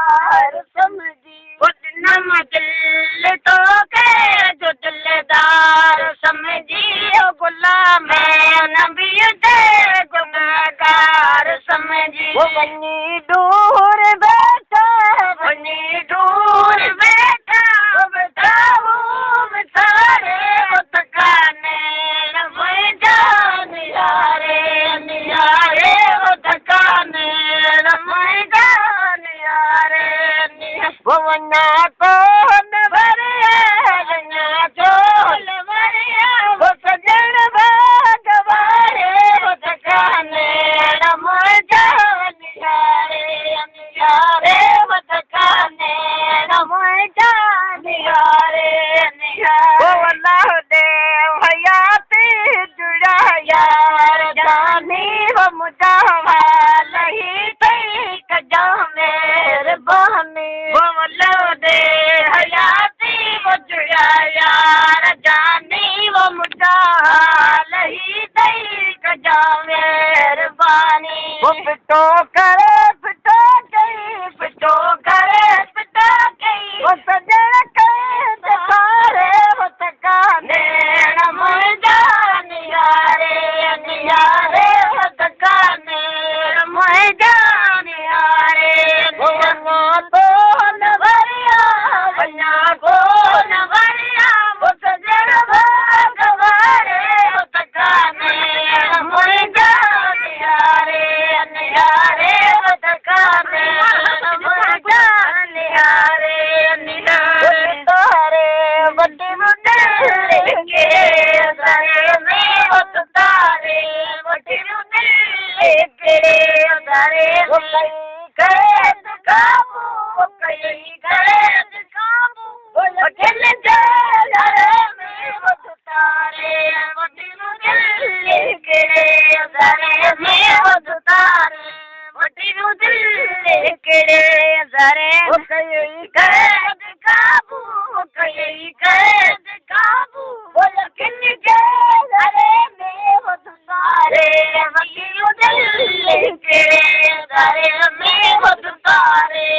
यार समझी नम दिल तो के जो दिलदार समझी गुलाम नबी दे गुनहगार समझी वनी दूर बैठा वनी दूर बैठा बताओ सारे तकाने मैं जान यारे नियारे वो तकाने मैं जान यारे वना कौन भरिया वना चोल भरिया वो सजन भगवारे वो तकाने मैं जान यारे नियारे वो तकाने मैं जान यारे वो अल्लाह दे हयाती जुड़ा यार जानी वो मुझावा लही तई कजा मेरे बहनी वो अल्लाह दे हयाती वो जुड़ा यार जानी वो मुझावा लही तई कजा मेरे बानी वो पिटो करे पिटो गई पिटो करे पिटो गई वो सजन करे सारे वो तकाने मैं जान यारे नियारे वो तकाने मैं जान यारे वना तो न भरिया वना को न भरिया वो सजन भगवारे वो तकाने मैं जान यारे नियारे वो तकाने मैं जान यारे नियारे तारे बड़ी मुझे के सारे में वो तारे बड़ी मुझे के सारे वो कई काबू वो कई काबू वो लखन जारे में वो तारे बड़ी मुझे के सारे में वो तारे बड़ी मुझे के सारे वो कई काबू वो कई काबू वो लखन जारे में वो तारे बड़ी मुझे के सारे में वो तारे